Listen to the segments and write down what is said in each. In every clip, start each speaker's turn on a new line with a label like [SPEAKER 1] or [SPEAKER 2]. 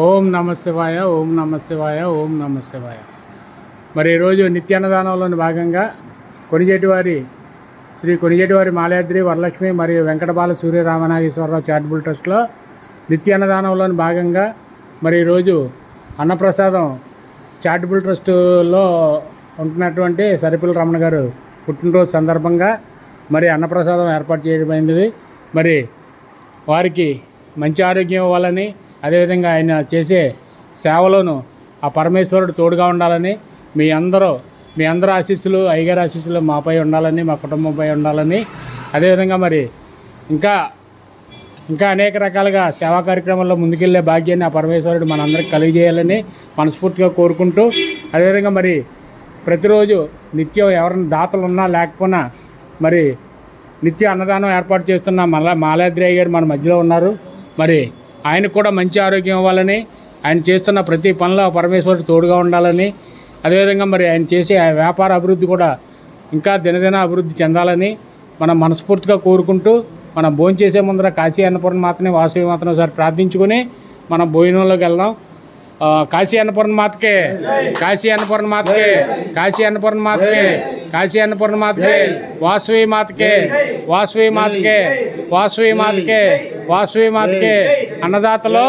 [SPEAKER 1] ఓం నమ శివాయ, ఓం నమ శివాయ, ఓం నమ శివాయ. మరి ఈరోజు నిత్యాన్నదానంలోని భాగంగా శ్రీ కొనిజేటివారి మాల్యాద్రి వరలక్ష్మి మరియు వెంకటబాల సూర్యరామనాగేశ్వరరావు చారిటబుల్ ట్రస్ట్లో నిత్యాన్నదానంలోని భాగంగా మరి ఈరోజు అన్నప్రసాదం చారిటబుల్ ట్రస్టులో ఉంటున్నటువంటి సరిపిల్ల రమణ గారు పుట్టినరోజు సందర్భంగా మరి అన్నప్రసాదం ఏర్పాటు చేయడమైనది. మరి వారికి మంచి ఆరోగ్యం ఇవ్వాలని, అదేవిధంగా ఆయన చేసే సేవలోను ఆ పరమేశ్వరుడు తోడుగా ఉండాలని, మీ అందరూ ఆశీస్సులు, అయ్యగారి ఆశీస్సులు మాపై ఉండాలని, మా కుటుంబంపై ఉండాలని, అదేవిధంగా మరి ఇంకా అనేక రకాలుగా సేవా కార్యక్రమాల్లో ముందుకెళ్లే భాగ్యాన్ని ఆ పరమేశ్వరుడు మనందరికి కలిగజేయాలని మనస్ఫూర్తిగా కోరుకుంటూ, అదేవిధంగా మరి ప్రతిరోజు నిత్యం ఎవరైనా దాతలు ఉన్నా లేకపోయినా మరి నిత్య అన్నదానం ఏర్పాటు చేస్తున్న మాల్యాద్రి అయ్య గారు మన మధ్యలో ఉన్నారు. మరి ఆయనకు కూడా మంచి ఆరోగ్యం ఇవ్వాలని, ఆయన చేస్తున్న ప్రతి పనిలో పరమేశ్వరుడు తోడుగా ఉండాలని, అదేవిధంగా మరి ఆయన చేసే వ్యాపార అభివృద్ధి కూడా ఇంకా దినదిన అభివృద్ధి చెందాలని మనం మనస్ఫూర్తిగా కోరుకుంటూ, మనం భోజనం చేసే ముందర కాశీ అన్నపూర్ణ మాతని, వాసవి మాతని ఒకసారి ప్రార్థించుకొని మనం భోజనంలోకి వెళ్దాం. కాశీ అన్నపూర్ణ మాతకే, కాశీ అన్నపూర్ణ మాతకే, కాశీ అన్నపూర్ణ మాతకే, కాశీ అన్నపూర్ణ మాతకే, వాసవి మాతకే, వాసవి మాతకే, వాసవి మాతకే, వాసవి మాతకే. అన్నదాతలో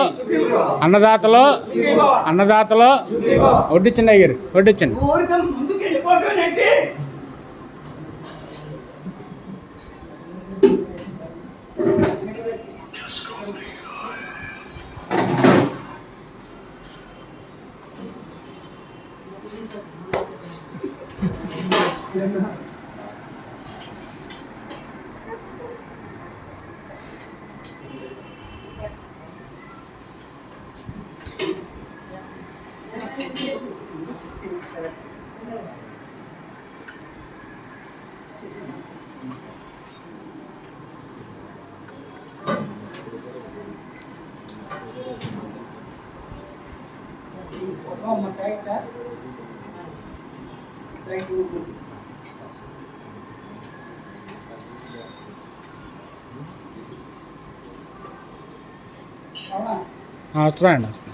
[SPEAKER 1] వడ్డించండి అయ్యారు, వడ్డించండి. వస్తున్నాయండి.